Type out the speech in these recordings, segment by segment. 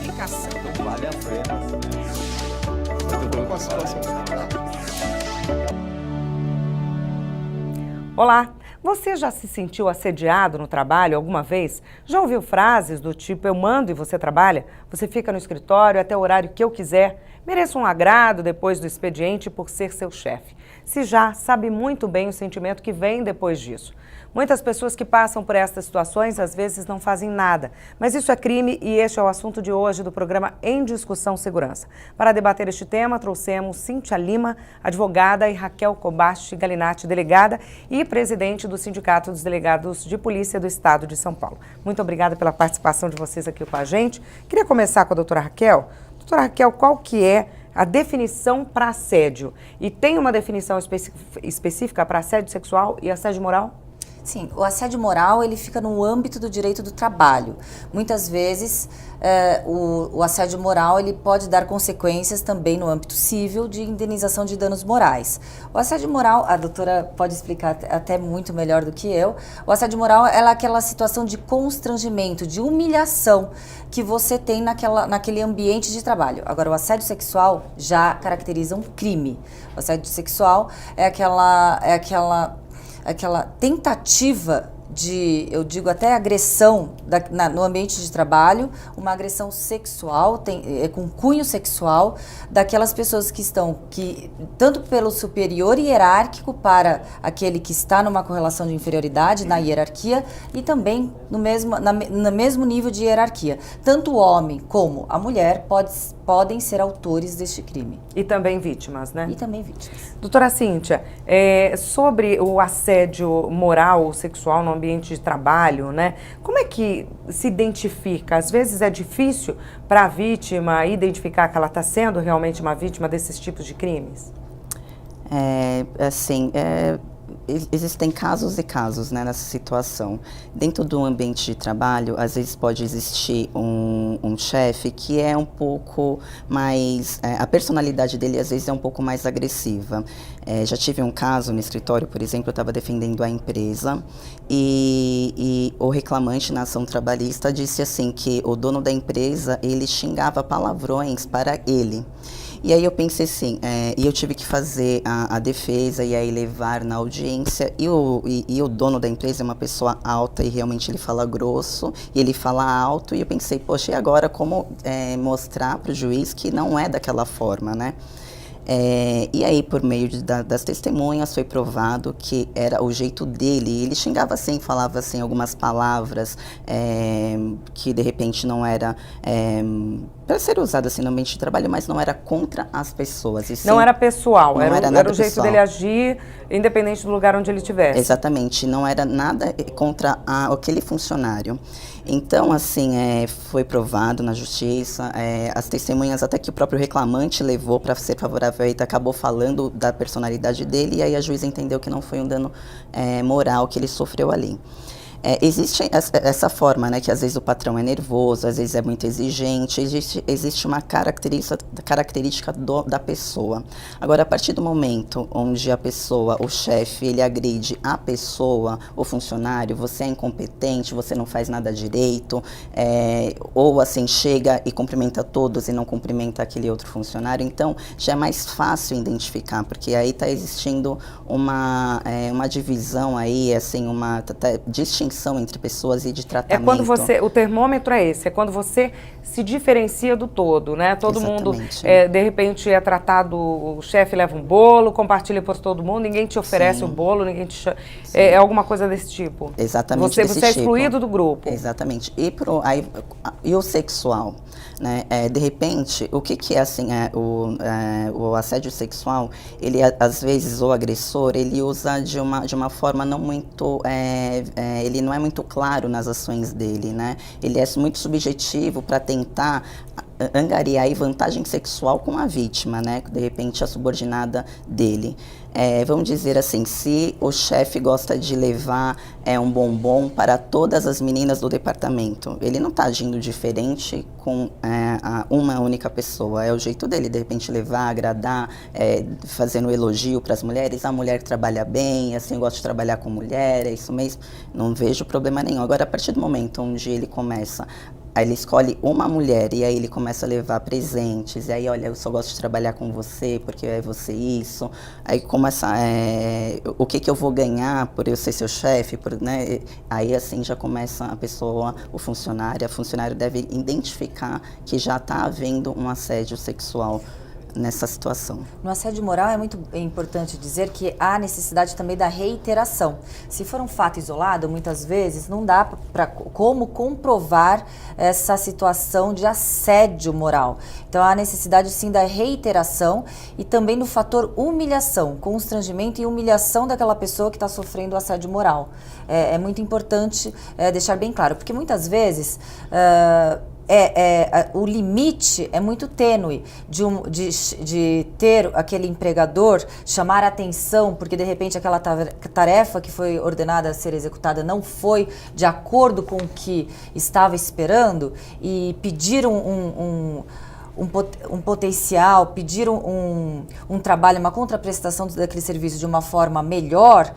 explicação. Então vale a pena, né? Posso Olá, você já se sentiu assediado no trabalho alguma vez? Já ouviu frases do tipo eu mando e você trabalha? Você fica no escritório até o horário que eu quiser? Mereço um agrado depois do expediente por ser seu chefe. Se já, sabe muito bem o sentimento que vem depois disso. Muitas pessoas que passam por estas situações às vezes não fazem nada, mas isso é crime e este é o assunto de hoje do programa Em Discussão Segurança. Para debater este tema, trouxemos Cíntia Lima, advogada, e Raquel Kobashi Galinatti, delegada e presidente do Sindicato dos Delegados de Polícia do Estado de São Paulo. Muito obrigada pela participação de vocês aqui com a gente. Queria começar com a doutora Raquel. Doutora Raquel, qual que é a definição para assédio? E tem uma definição específica para assédio sexual e assédio moral? Sim, o assédio moral ele fica no âmbito do direito do trabalho. Muitas vezes o assédio moral ele pode dar consequências também no âmbito civil de indenização de danos morais. O assédio moral, a doutora pode explicar até muito melhor do que eu, o assédio moral é aquela situação de constrangimento, de humilhação que você tem naquele ambiente de trabalho. Agora, o assédio sexual já caracteriza um crime. O assédio sexual é aquela tentativa de, eu digo até agressão no ambiente de trabalho, uma agressão sexual, com cunho sexual, daquelas pessoas que estão, tanto pelo superior hierárquico para aquele que está numa correlação de inferioridade na hierarquia e também no mesmo nível de hierarquia. Tanto o homem como a mulher podem ser autores deste crime. E também vítimas, né? E também vítimas. Doutora Cíntia, sobre o assédio moral ou sexual no ambiente de trabalho, né? Como é que se identifica? Às vezes é difícil para a vítima identificar que ela está sendo realmente uma vítima desses tipos de crimes? Existem casos e casos, né, nessa situação. Dentro do ambiente de trabalho, às vezes pode existir um chefe que é um pouco mais... a personalidade dele, às vezes, é um pouco mais agressiva. Já tive um caso no escritório, por exemplo, eu estava defendendo a empresa e o reclamante na ação trabalhista disse assim que o dono da empresa, ele xingava palavrões para ele. E aí eu pensei assim, e eu tive que fazer a defesa e aí levar na audiência, e o dono da empresa é uma pessoa alta e realmente ele fala grosso, e ele fala alto, e eu pensei, poxa, e agora como mostrar para o juiz que não é daquela forma, né? E aí, por meio das testemunhas, foi provado que era o jeito dele. Ele xingava assim, falava assim algumas palavras que de repente não era para ser usado assim no ambiente de trabalho, mas não era contra as pessoas. E sim, não era pessoal, não era o jeito pessoal dele agir, independente do lugar onde ele estivesse. Exatamente, não era nada contra aquele funcionário. Então, assim, foi provado na justiça, as testemunhas, até que o próprio reclamante levou para ser favorável, e acabou falando da personalidade dele, e aí a juíza entendeu que não foi um dano moral que ele sofreu ali. Existe essa forma, né, que às vezes o patrão é nervoso, às vezes é muito exigente, existe uma característica da pessoa. Agora, a partir do momento onde a pessoa, o chefe, ele agride a pessoa, o funcionário, você é incompetente, você não faz nada direito, ou assim, chega e cumprimenta todos e não cumprimenta aquele outro funcionário, então já é mais fácil identificar, porque aí está existindo uma divisão aí, assim, uma distinção entre pessoas e de tratamento. É quando o termômetro é esse, é quando você se diferencia do todo, né? Todo mundo, de repente, é tratado, o chefe leva um bolo, compartilha por todo mundo, ninguém te oferece Sim. o bolo, ninguém te é alguma coisa desse tipo. Exatamente Você desse é tipo. excluído do grupo. Exatamente. E o sexual, né? De repente, o que é assim, o assédio sexual, ele às vezes o agressor, ele usa de uma forma não muito, ele não é muito claro nas ações dele, né? Ele é muito subjetivo para tentar angariar aí vantagem sexual com a vítima, né? De repente a subordinada dele. Vamos dizer assim, se o chefe gosta de levar um bombom para todas as meninas do departamento, ele não está agindo diferente com uma única pessoa, é o jeito dele, de repente levar, agradar, fazendo elogio para as mulheres, a mulher trabalha bem, assim, eu gosto de trabalhar com mulher, é isso mesmo, não vejo problema nenhum. Agora, a partir do momento onde ele começa Aí ele escolhe uma mulher e aí ele começa a levar presentes. E aí, olha, eu só gosto de trabalhar com você porque é você isso. Aí começa, o que eu vou ganhar por eu ser seu chefe, né? Aí assim já começa a pessoa, a funcionário deve identificar que já está havendo um assédio sexual nessa situação. No assédio moral é muito importante dizer que há necessidade também da reiteração. Se for um fato isolado, muitas vezes não dá como comprovar essa situação de assédio moral. Então há necessidade sim da reiteração e também do fator humilhação, constrangimento e humilhação daquela pessoa que está sofrendo o assédio moral. É muito importante deixar bem claro, porque muitas vezes o limite é muito tênue de ter aquele empregador chamar a atenção, porque de repente aquela tarefa que foi ordenada a ser executada não foi de acordo com o que estava esperando e pedir um potencial, pedir um trabalho, uma contraprestação daquele serviço de uma forma melhor.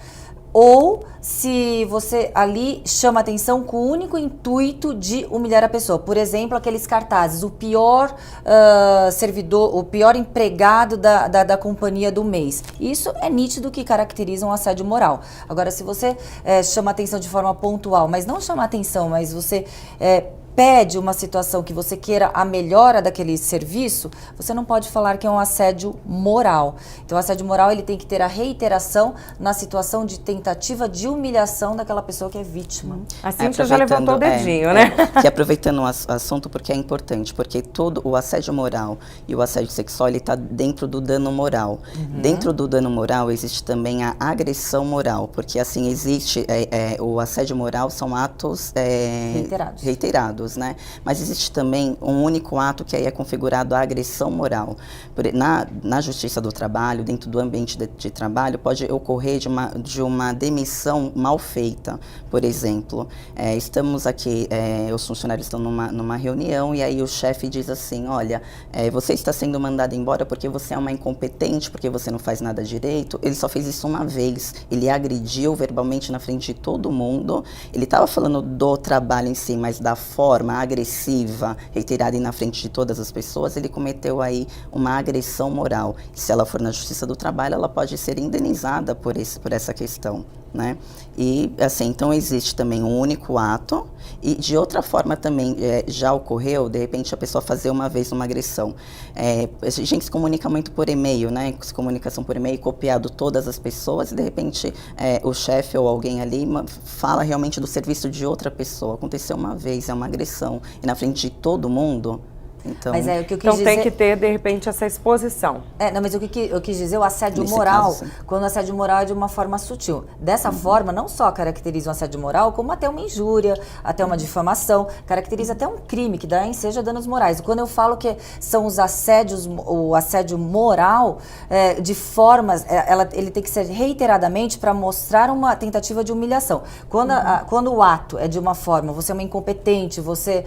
Ou se você ali chama atenção com o único intuito de humilhar a pessoa. Por exemplo, aqueles cartazes, o pior servidor, o pior empregado da companhia do mês. Isso é nítido que caracteriza um assédio moral. Agora, se você chama atenção de forma pontual, mas não chama atenção, mas você pede uma situação que você queira a melhora daquele serviço, você não pode falar que é um assédio moral. Então, o assédio moral ele tem que ter a reiteração na situação de tentativa de humilhação daquela pessoa que é vítima. Assim você já levantou o dedinho, né? Que aproveitando o assunto, porque é importante, porque todo o assédio moral e o assédio sexual, ele está dentro do dano moral. Dentro do dano moral existe também a agressão moral, porque assim existe, o assédio moral são atos reiterados. Né? Mas existe também um único ato que aí é configurado a agressão moral. Na Justiça do Trabalho, dentro do ambiente de trabalho, pode ocorrer de uma demissão mal feita. Por exemplo, estamos aqui, os funcionários estão numa reunião e aí o chefe diz assim, olha, você está sendo mandado embora porque você é uma incompetente, porque você não faz nada direito. Ele só fez isso uma vez, ele agrediu verbalmente na frente de todo mundo, ele estava falando do trabalho em si, mas da forma agressiva, reiterada e na frente de todas as pessoas, ele cometeu aí uma agressão moral. E se ela for na Justiça do Trabalho, ela pode ser indenizada por essa questão, né? E assim, então existe também um único ato e de outra forma também já ocorreu, de repente a pessoa fazer uma vez uma agressão. A gente se comunica muito por e-mail, né? Se comunicação por e-mail, copiado todas as pessoas e de repente o chefe ou alguém ali fala realmente do serviço de outra pessoa. Aconteceu uma vez, é uma agressão e na frente de todo mundo. Então, mas o que eu quis então dizer... tem que ter, de repente, essa exposição. Não, mas o que eu quis dizer, o assédio Nesse moral, caso, quando o assédio moral é de uma forma sutil. Dessa forma, não só caracteriza um assédio moral, como até uma injúria, até uma difamação, caracteriza até um crime, que daí seja danos morais. Quando eu falo que são os assédios, o assédio moral, de formas, ele tem que ser reiteradamente para mostrar uma tentativa de humilhação. Quando o ato é de uma forma, você é uma incompetente, você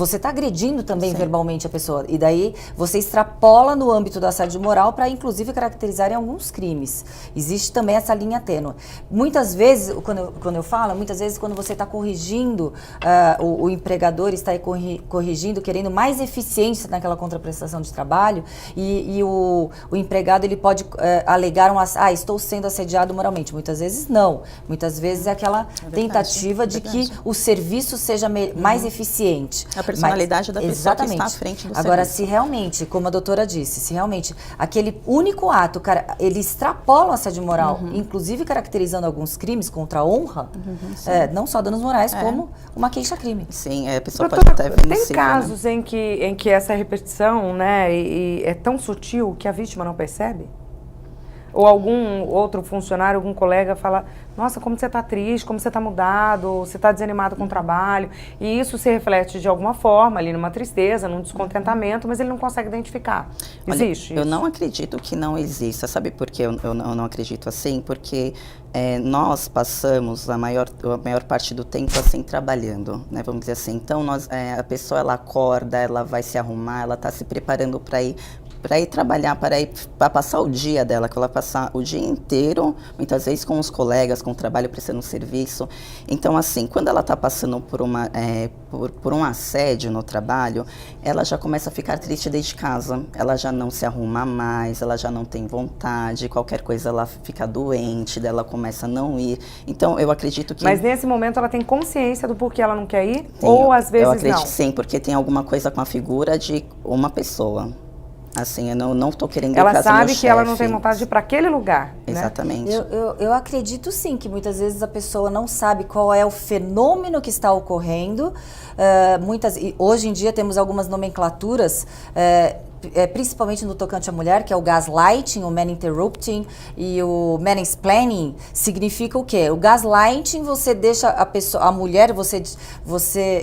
está agredindo também verbalmente a pessoa. E daí você extrapola no âmbito do assédio moral para, inclusive, caracterizar em alguns crimes. Existe também essa linha tênue. Muitas vezes, quando eu falo, muitas vezes quando você está corrigindo, o empregador está corrigindo, querendo mais eficiência naquela contraprestação de trabalho, e o empregado ele pode alegar estou sendo assediado moralmente. Muitas vezes não. Muitas vezes é aquela tentativa de que o serviço seja mais eficiente. A personalidade da pessoa que está à frente do Agora, serviço. se realmente, como a doutora disse, se realmente aquele único ato, cara, ele extrapola o assédio moral, inclusive caracterizando alguns crimes contra a honra, não só danos morais, como uma queixa-crime. Sim, a pessoa Doutora, pode até tem casos em que essa repetição, né, é tão sutil que a vítima não percebe? Ou algum outro funcionário, algum colega fala, nossa, como você está triste, como você está mudado, você está desanimado com o trabalho. E isso se reflete de alguma forma ali numa tristeza, num descontentamento, mas ele não consegue identificar. Existe? Olha, eu não acredito que não exista. Sabe por que eu não acredito assim? Porque nós passamos a maior parte do tempo assim trabalhando, né? Vamos dizer assim. Então, a pessoa ela acorda, ela vai se arrumar, ela está se preparando para ir para ir trabalhar, para passar o dia dela, que ela passar o dia inteiro, muitas vezes com os colegas, com o trabalho, prestando um serviço. Então, assim, quando ela está passando por um assédio no trabalho, ela já começa a ficar triste desde casa. Ela já não se arruma mais, ela já não tem vontade, qualquer coisa ela fica doente, dela começa a não ir. Então, eu acredito que... Mas nesse momento ela tem consciência do porquê ela não quer ir? Ou às vezes eu acredito não? sim, porque tem alguma coisa com a figura de uma pessoa. Assim, eu não estou querendo Ela ir pra sabe meu que ela não chefe. tem vontade de ir para aquele lugar, né? Exatamente. Eu acredito sim que muitas vezes a pessoa não sabe qual é o fenômeno que está ocorrendo. E hoje em dia temos algumas nomenclaturas, principalmente no tocante à mulher, que é o gaslighting, o man-interrupting e o mansplaining. Significa o quê? O gaslighting, você deixa a mulher,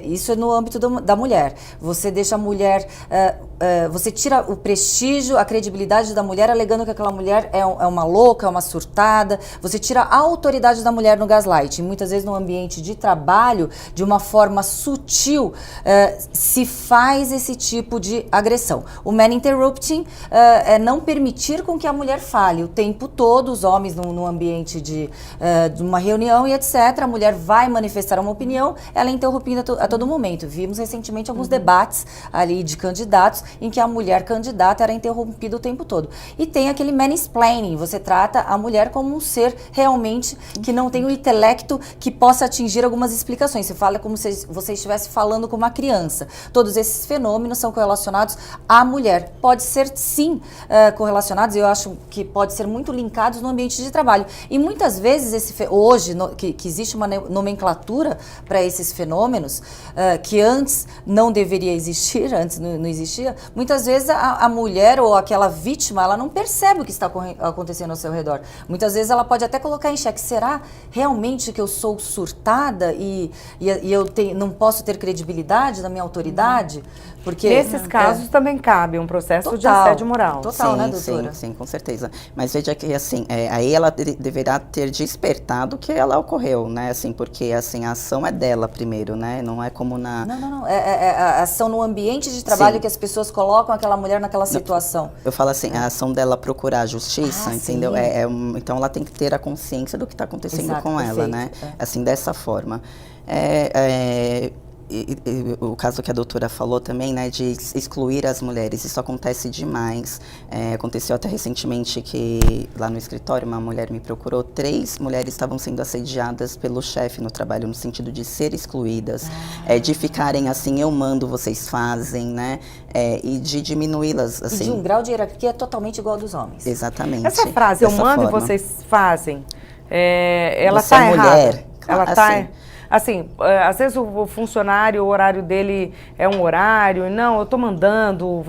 isso é no âmbito da mulher. Você deixa a mulher, você tira o prestígio, a credibilidade da mulher, alegando que aquela mulher é uma louca, é uma surtada. Você tira a autoridade da mulher no gaslighting. Muitas vezes no ambiente de trabalho, de uma forma sutil, se faz esse tipo de agressão. O man-interrupting é não permitir com que a mulher fale o tempo todo, os homens no ambiente de uma reunião e etc. A mulher vai manifestar uma opinião, ela é interrompida a todo momento. Vimos recentemente alguns debates ali de candidatos em que a mulher candidata era interrompida o tempo todo. E tem aquele mansplaining, você trata a mulher como um ser realmente que não tem o intelecto que possa atingir algumas explicações. Você fala como se você estivesse falando com uma criança. Todos esses fenômenos são correlacionados à mulher. Pode ser sim correlacionados, eu acho que pode ser muito linkados no ambiente de trabalho. E muitas vezes hoje que existe uma nomenclatura para esses fenômenos que antes não deveria existir, antes não existia, muitas vezes a mulher ou aquela vítima, ela não percebe o que está acontecendo ao seu redor. Muitas vezes ela pode até colocar em xeque, será realmente que eu sou surtada e eu não posso ter credibilidade na minha autoridade? Porque nesses casos também cabe um processo de Total. assédio moral. Total, sim, né, doutora? Sim, com certeza. Mas veja que, assim, aí ela deverá ter despertado que ela ocorreu, né? Assim, porque, assim, a ação é dela primeiro, né? Não é como na... Não. É a ação no ambiente de trabalho Sim. que as pessoas colocam aquela mulher naquela situação. Eu falo assim, a ação dela procurar a justiça, entendeu? Sim. Então ela tem que ter a consciência do que está acontecendo Exato, com ela, perfeito, né? Assim, dessa forma. O caso que a doutora falou também, né, de excluir as mulheres, isso acontece demais. Aconteceu até recentemente que lá no escritório uma mulher me procurou, 3 mulheres estavam sendo assediadas pelo chefe no trabalho, no sentido de ser excluídas, de ficarem assim, eu mando, vocês fazem, né, e de diminuí-las, assim. E de um grau de hierarquia totalmente igual ao dos homens. Exatamente. Essa frase, eu mando e vocês fazem, ela Você está é errada. mulher. Ela Assim. está... Assim, às vezes o funcionário, o horário dele é um horário, não, eu estou mandando,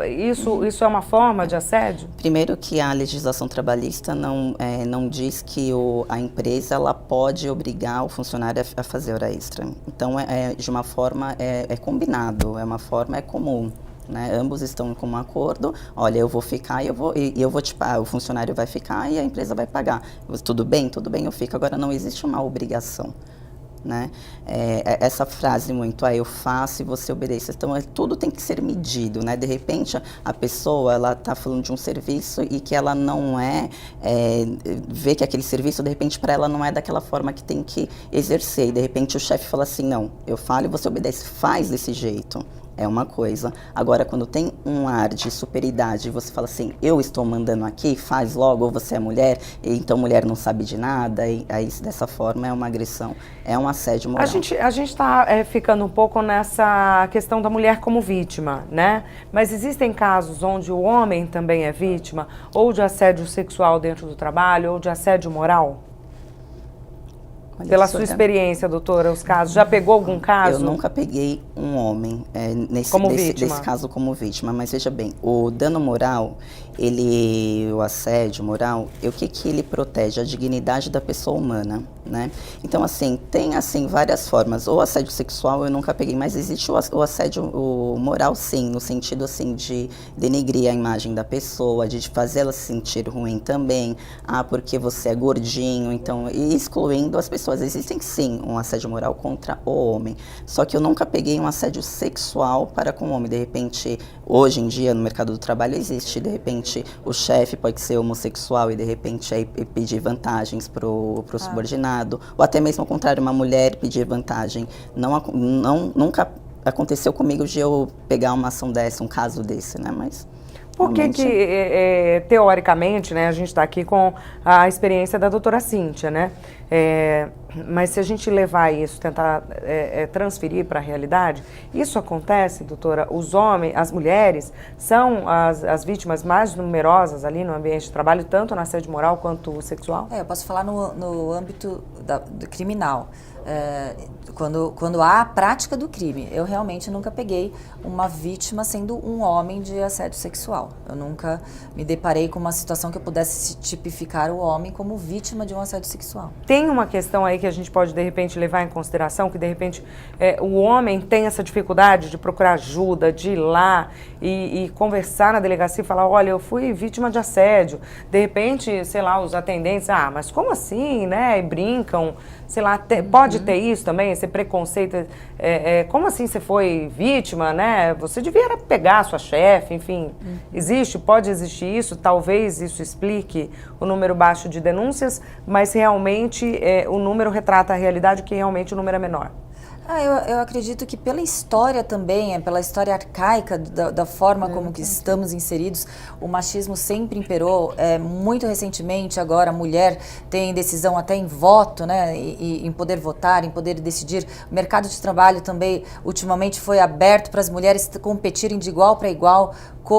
isso é uma forma de assédio? Primeiro que a legislação trabalhista não diz que a empresa ela pode obrigar o funcionário a fazer hora extra. Então, de uma forma, é combinado, é comum. Né? Ambos estão com um acordo, olha, eu vou ficar e eu vou te pagar, o funcionário vai ficar e a empresa vai pagar. Tudo bem, eu fico. Agora, não existe uma obrigação. Né? Essa frase muito, eu faço e você obedece, então tudo tem que ser medido, né? De repente a pessoa ela está falando de um serviço e que ela não vê que aquele serviço de repente para ela não é daquela forma que tem que exercer, e de repente o chefe fala assim, não, eu falo e você obedece, faz desse jeito. É uma coisa. Agora, quando tem um ar de superioridade, você fala assim, eu estou mandando aqui, faz logo, ou você é mulher, e então mulher não sabe de nada, e aí dessa forma é uma agressão, é um assédio moral. A gente está ficando um pouco nessa questão da mulher como vítima, né? Mas existem casos onde o homem também é vítima, ou de assédio sexual dentro do trabalho, ou de assédio moral? Olha, Pela sua experiência, doutora, os casos, já pegou algum caso? Eu nunca peguei um homem nesse caso como vítima, mas veja bem, o dano moral, o assédio moral, o que ele protege? A dignidade da pessoa humana, né? Então, assim, tem assim várias formas. O assédio sexual eu nunca peguei, mas existe o assédio moral, sim, no sentido assim de denegrir a imagem da pessoa, de fazê-la se sentir ruim também, porque você é gordinho, então, e excluindo as pessoas pessoas, existem sim um assédio moral contra o homem, só que eu nunca peguei um assédio sexual para com o homem. De repente, hoje em dia, no mercado do trabalho, existe, de repente, o chefe pode ser homossexual e, de repente, aí pedir vantagens pro subordinado, ou até mesmo ao contrário, uma mulher pedir vantagem. Nunca aconteceu comigo de eu pegar uma ação dessa, um caso desse, né, mas... Por que teoricamente, né, a gente está aqui com a experiência da doutora Cíntia, né? Mas se a gente levar isso, tentar transferir para a realidade, isso acontece, doutora? Os homens, as mulheres são as vítimas mais numerosas ali no ambiente de trabalho, tanto no assédio moral quanto sexual? Eu posso falar no âmbito do criminal. Quando há a prática do crime, eu realmente nunca peguei uma vítima sendo um homem de assédio sexual. Eu nunca me deparei com uma situação que eu pudesse tipificar o homem como vítima de um assédio sexual. Tem uma questão aí que a gente pode, de repente, levar em consideração, que, de repente, o homem tem essa dificuldade de procurar ajuda, de ir lá e conversar na delegacia e falar, olha, eu fui vítima de assédio. De repente, sei lá, os atendentes, mas como assim, né? E brincam, sei lá, pode ter isso também, esse preconceito, como assim você foi vítima, né? Você devia pegar a sua chefe, enfim. Pode existir isso, talvez isso explique o número baixo de denúncias, mas realmente o número retrata a realidade, que realmente o número é menor. Eu acredito que pela história também, pela história arcaica da forma como que estamos inseridos, o machismo sempre imperou. Muito recentemente, agora, a mulher tem decisão até em voto, né, e em poder votar, em poder decidir. O mercado de trabalho também, ultimamente, foi aberto para as mulheres competirem de igual para igual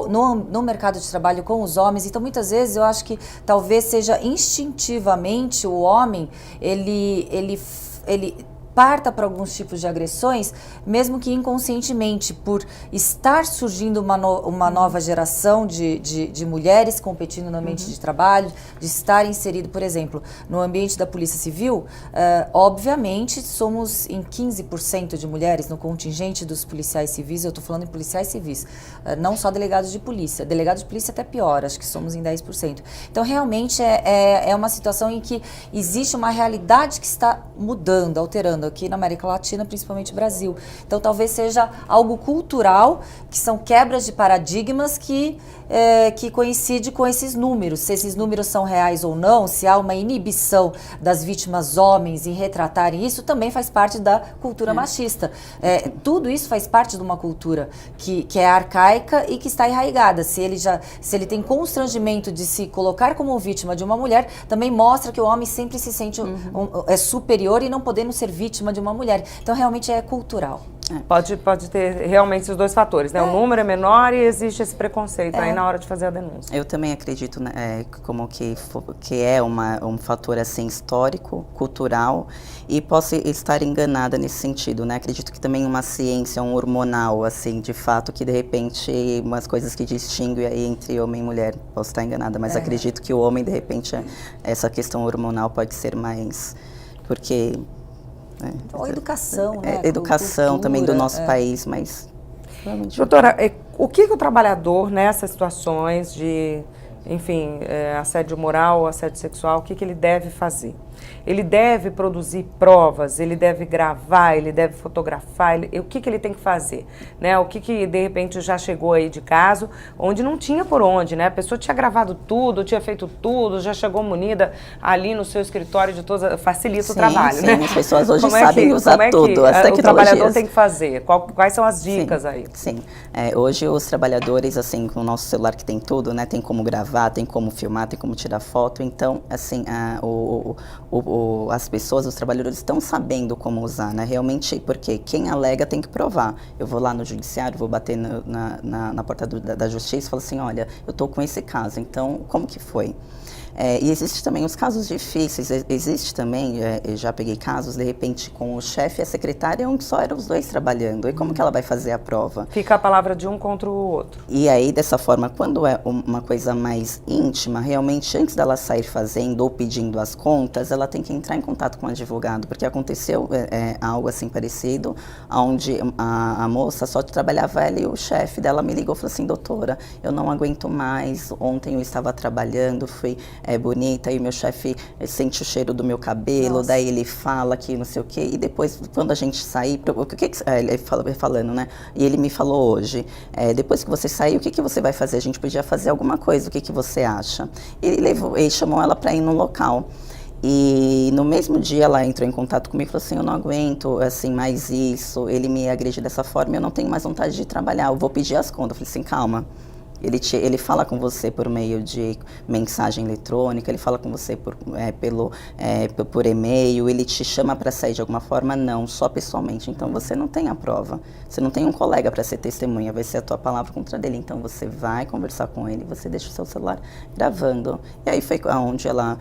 no mercado de trabalho com os homens. Então, muitas vezes, eu acho que talvez seja instintivamente o homem, ele parta para alguns tipos de agressões, mesmo que inconscientemente, por estar surgindo uma nova geração de mulheres competindo no ambiente de trabalho, de estar inserido, por exemplo, no ambiente da Polícia Civil. Obviamente, somos em 15% de mulheres no contingente dos policiais civis. Eu estou falando em policiais civis, não só delegados de polícia. Delegados de polícia até pior, acho que somos em 10%. Então, realmente, é uma situação em que existe uma realidade que está mudando, alterando, aqui na América Latina, principalmente Brasil. Então, talvez seja algo cultural, que são quebras de paradigmas que coincide com esses números. Se esses números são reais ou não, se há uma inibição das vítimas homens em retratarem isso, também faz parte da cultura machista. Tudo isso faz parte de uma cultura que é arcaica e que está enraizada. Se ele tem constrangimento de se colocar como vítima de uma mulher, também mostra que o homem sempre se sente superior e não podendo ser vítima de uma mulher. Então, realmente é cultural. Pode ter realmente esses dois fatores, né? O número é menor e existe esse preconceito aí na hora de fazer a denúncia. Eu também acredito, né, como que é um fator assim histórico, cultural, e posso estar enganada nesse sentido, né? Acredito que também uma ciência, um hormonal, assim, de fato, que de repente umas coisas que distinguem aí entre homem e mulher. Posso estar enganada, mas acredito que o homem, de repente, essa questão hormonal pode ser mais, porque... Ou educação, né? Educação cultura, também do nosso país, mas... Doutora, o que o trabalhador nessas situações de, enfim, assédio moral, assédio sexual, o que ele deve fazer? Ele deve produzir provas, ele deve gravar, ele deve fotografar, o que ele tem que fazer, né? O que de repente já chegou aí de caso, onde não tinha por onde, né? A pessoa tinha gravado tudo, tinha feito tudo, já chegou munida ali no seu escritório de todas, facilita o trabalho, né? As pessoas hoje sabem usar tudo, as tecnologias. O trabalhador tem que fazer? Quais são as dicas aí? Sim, hoje os trabalhadores, assim, com o nosso celular que tem tudo, né? Tem como gravar, tem como filmar, tem como tirar foto, então, assim, as pessoas, os trabalhadores estão sabendo como usar, né? Realmente, porque quem alega tem que provar. Eu vou lá no judiciário, vou bater na porta da justiça e falo assim, olha, eu estou com esse caso, então como que foi? E existe também os casos difíceis, existe também, eu já peguei casos, de repente, com o chefe e a secretária, onde só eram os dois trabalhando, e como que ela vai fazer a prova? Fica a palavra de um contra o outro. E aí, dessa forma, quando é uma coisa mais íntima, realmente, antes dela sair fazendo ou pedindo as contas, ela tem que entrar em contato com o advogado, porque aconteceu algo assim parecido, onde a moça só trabalhava ela e o chefe dela me ligou e falou assim, doutora, eu não aguento mais, ontem eu estava trabalhando, fui é bonita, e meu chefe sente o cheiro do meu cabelo, Nossa. daí ele fala que não sei o quê, e depois, quando a gente sair, o que ele falando, né? E ele me falou hoje, depois que você sair, o que você vai fazer? A gente podia fazer alguma coisa, o que você acha? Ele chamou ela para ir no local. E no mesmo dia ela entrou em contato comigo e falou assim, eu não aguento assim, mais isso, ele me agride dessa forma, eu não tenho mais vontade de trabalhar, eu vou pedir as contas. Eu falei assim, calma. Ele fala com você por meio de mensagem eletrônica, ele fala com você por e-mail, ele te chama para sair de alguma forma? Não, só pessoalmente. Então você não tem a prova, você não tem um colega para ser testemunha, vai ser a tua palavra contra dele. Então você vai conversar com ele, você deixa o seu celular gravando. E aí foi onde ela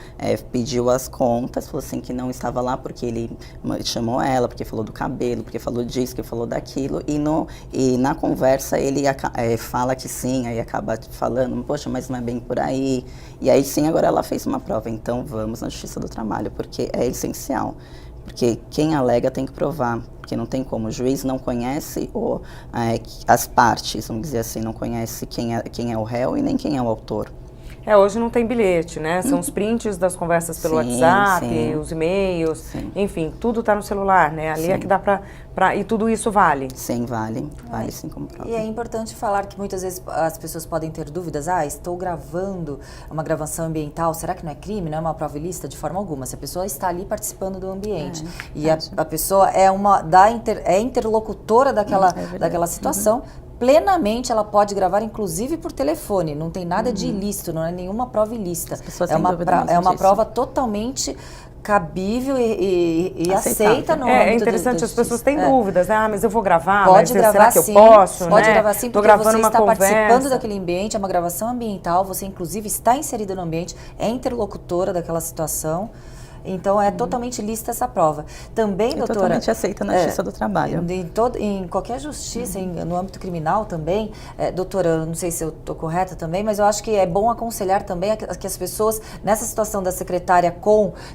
pediu as contas, falou assim que não estava lá porque ele chamou ela, porque falou do cabelo, porque falou disso, que falou daquilo. E na conversa ele fala que sim, aí acaba falando, poxa, mas não é bem por aí. E aí sim, agora ela fez uma prova. Então vamos na Justiça do Trabalho, porque é essencial. Porque quem alega tem que provar, porque não tem como. O juiz não conhece as partes, vamos dizer assim, não conhece quem é o réu e nem quem é o autor. Hoje não tem bilhete, né? São os prints das conversas pelo WhatsApp, sim. os e-mails, Sim. enfim, tudo está no celular, né? Ali Sim. é que dá pra... E tudo isso vale. Sim, vale sim como prova. E é importante falar que muitas vezes as pessoas podem ter dúvidas. estou gravando uma gravação ambiental, será que não é crime? Não é uma prova ilícita? De forma alguma. Se a pessoa está ali participando do ambiente e a pessoa é interlocutora daquela situação, plenamente ela pode gravar, inclusive por telefone. Não tem nada de ilícito, não é nenhuma prova ilícita. As pessoas É têm dúvida mesmo uma disso. prova totalmente cabível e aceita no âmbito É interessante, da as pessoas têm justiça. dúvidas, né? Mas eu vou gravar, Pode mas gravar será que sim, eu posso, pode né? gravar sim, Tô porque gravando você uma está participando conversa. daquele ambiente, é uma gravação ambiental, você inclusive está inserida no ambiente, é interlocutora daquela situação. Então, é totalmente lícita essa prova. Também, doutora... totalmente aceita na Justiça do Trabalho. Em qualquer justiça, no âmbito criminal também, doutora, eu não sei se eu estou correta também, mas eu acho que é bom aconselhar também que as pessoas, nessa situação da secretária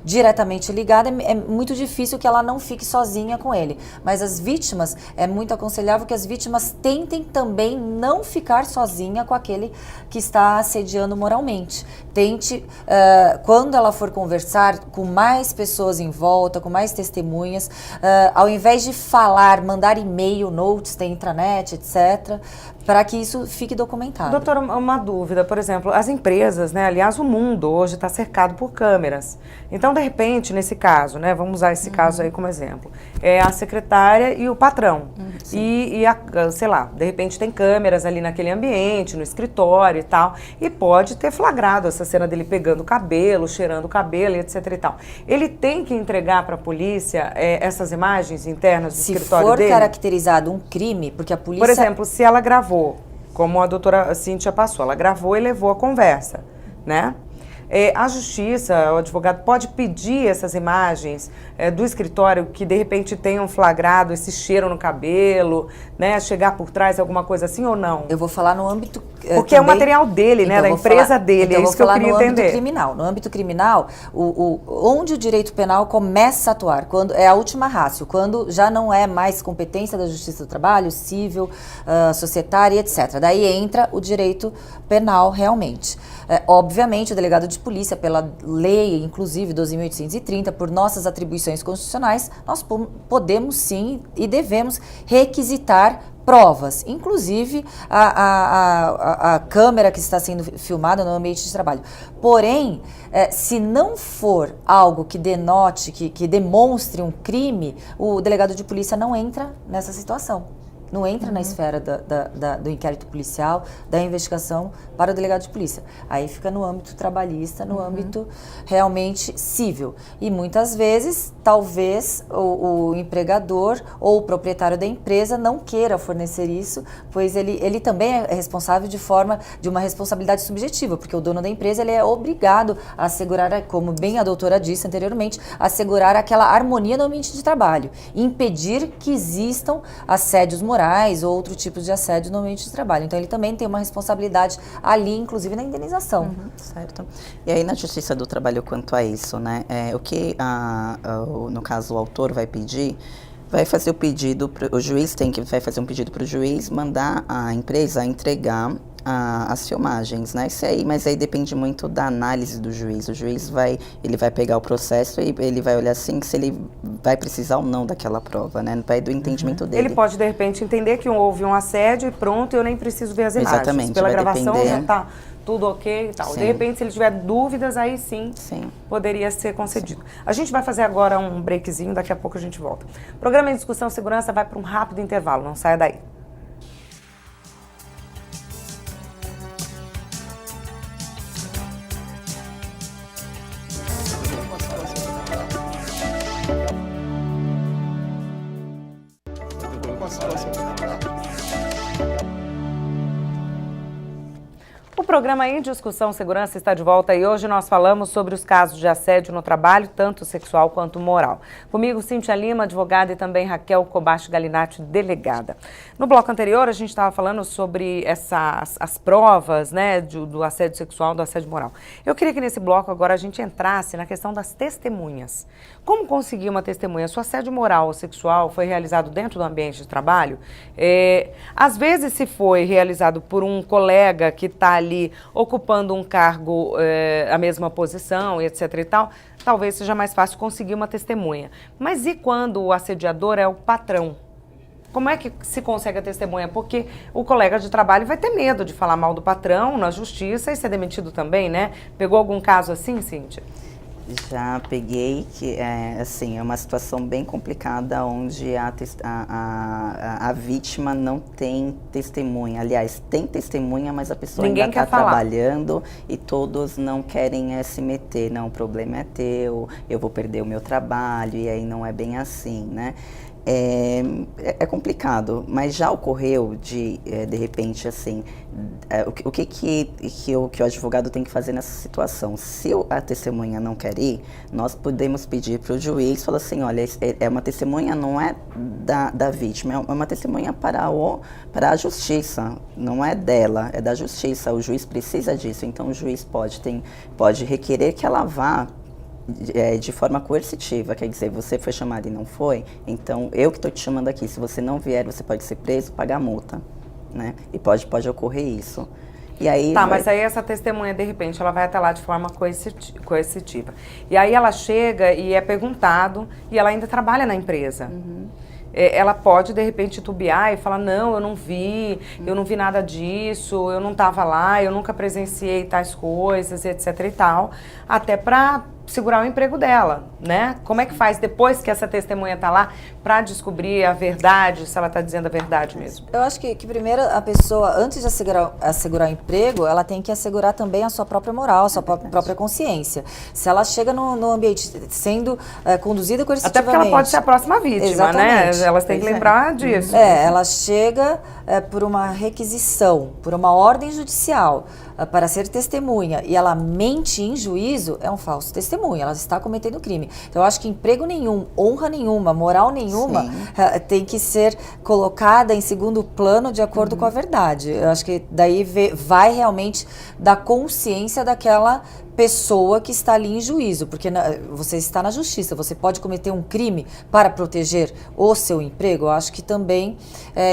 diretamente ligada, é muito difícil que ela não fique sozinha com ele. Mas as vítimas, é muito aconselhável que as vítimas tentem também não ficar sozinha com aquele que está assediando moralmente. Tente, quando ela for conversar com mais pessoas em volta, com mais testemunhas, ao invés de falar, mandar e-mail, notes, tem intranet, etc., para que isso fique documentado. Doutora, uma dúvida, por exemplo, as empresas, né, aliás, o mundo hoje está cercado por câmeras. Então, de repente, nesse caso, né, vamos usar esse caso aí como exemplo, é a secretária e o patrão. Sei lá, de repente tem câmeras ali naquele ambiente, no escritório e tal, e pode ter flagrado essa cena dele pegando o cabelo, cheirando o cabelo, etc e tal. Ele tem que entregar para a polícia essas imagens internas do escritório dele? Se for caracterizado um crime, porque a polícia... Por exemplo, se ela gravou, como a doutora Cíntia passou, ela gravou e levou a conversa, né? A justiça, o advogado pode pedir essas imagens do escritório que de repente tenham flagrado esse cheiro no cabelo, né? Chegar por trás, alguma coisa assim ou não? Eu vou falar no âmbito... Porque também, é o material dele, né? Da empresa dele, é isso que eu queria entender. No âmbito criminal, onde o direito penal começa a atuar, quando é a última ratio, quando já não é mais competência da Justiça do Trabalho, civil, societária, etc. Daí entra o direito penal realmente. Obviamente, o delegado de polícia, pela lei, inclusive 12.830, por nossas atribuições constitucionais, nós podemos sim e devemos requisitar provas, inclusive a câmera que está sendo filmada no ambiente de trabalho. Porém, se não for algo que denote, que demonstre um crime, o delegado de polícia não entra nessa situação. Não entra na esfera do inquérito policial, da investigação para o delegado de polícia. Aí fica no âmbito trabalhista, no âmbito realmente civil. E muitas vezes, talvez, o empregador ou o proprietário da empresa não queira fornecer isso, pois ele também é responsável de uma responsabilidade subjetiva, porque o dono da empresa ele é obrigado a assegurar, como bem a doutora disse anteriormente, assegurar aquela harmonia no ambiente de trabalho, impedir que existam assédios morais ou outro tipo de assédio no ambiente de trabalho. Então, ele também tem uma responsabilidade ali, inclusive na indenização. Certo. E aí, na Justiça do Trabalho, quanto a isso, né? O que, no caso, o autor vai pedir, vai fazer o pedido, o juiz vai fazer um pedido para o juiz mandar a empresa entregar as filmagens, né? Isso aí, mas aí depende muito da análise do juiz. O juiz vai pegar o processo e ele vai olhar assim se ele vai precisar ou não daquela prova, né? Vai do entendimento dele. Ele pode, de repente, entender que houve um assédio e pronto, eu nem preciso ver as imagens. Exatamente, Pela vai gravação depender. já tá tudo ok e tal. Sim. De repente, se ele tiver dúvidas, aí sim, poderia ser concedido. A gente vai fazer agora um breakzinho, daqui a pouco a gente volta. O programa em Discussão Segurança vai para um rápido intervalo, não saia daí. O programa Em Discussão Segurança está de volta e hoje nós falamos sobre os casos de assédio no trabalho, tanto sexual quanto moral. Comigo, Cíntia Lima, advogada, e também Raquel Kobashi Galinatti, delegada. No bloco anterior, a gente estava falando sobre as provas, né, do assédio sexual, do assédio moral. Eu queria que nesse bloco agora a gente entrasse na questão das testemunhas. Como conseguir uma testemunha? Se o assédio moral ou sexual foi realizado dentro do ambiente de trabalho, às vezes se foi realizado por um colega que está ali ocupando um cargo, a mesma posição, etc e tal, talvez seja mais fácil conseguir uma testemunha. Mas e quando o assediador é o patrão? Como é que se consegue a testemunha? Porque o colega de trabalho vai ter medo de falar mal do patrão na justiça e ser demitido também, né? Pegou algum caso assim, Cíntia? Já peguei, que assim, é uma situação bem complicada onde a vítima não tem testemunha. Aliás, tem testemunha, mas a pessoa ainda está trabalhando e todos não querem se meter. Não, o problema é teu, eu vou perder o meu trabalho, e aí não é bem assim, né? É complicado, mas já ocorreu de repente, assim, o que o advogado tem que fazer nessa situação? Se a testemunha não quer ir, nós podemos pedir para o juiz, falar assim, olha, é uma testemunha, não é da vítima, é uma testemunha para a justiça, não é dela, é da justiça, o juiz precisa disso, então o juiz pode requerer que ela vá de forma coercitiva, quer dizer, você foi chamado e não foi, então eu que estou te chamando aqui, se você não vier, você pode ser preso, pagar multa, né? E pode ocorrer isso. E aí mas aí essa testemunha, de repente, ela vai até lá de forma coercitiva. E aí ela chega e é perguntado, e ela ainda trabalha na empresa. Ela pode, de repente, titubear e falar, não, eu não vi nada disso, eu não estava lá, eu nunca presenciei tais coisas, etc e tal, até para segurar o emprego dela, né? Como é que faz depois que essa testemunha está lá para descobrir a verdade, se ela está dizendo a verdade mesmo? Eu acho que primeiro a pessoa, antes de assegurar o emprego, ela tem que assegurar também a sua própria moral, a sua própria consciência. Se ela chega no ambiente sendo conduzida coercitivamente... Até porque ela pode ser a próxima vítima, exatamente, né? Elas têm que lembrar disso. Ela chega por uma requisição, por uma ordem judicial, para ser testemunha, e ela mente em juízo, é um falso testemunho, ela está cometendo crime. Então, eu acho que emprego nenhum, honra nenhuma, moral nenhuma, tem que ser colocada em segundo plano de acordo com a verdade. Eu acho que daí vai realmente da consciência daquela pessoa que está ali em juízo, porque você está na justiça, você pode cometer um crime para proteger o seu emprego. Eu acho que também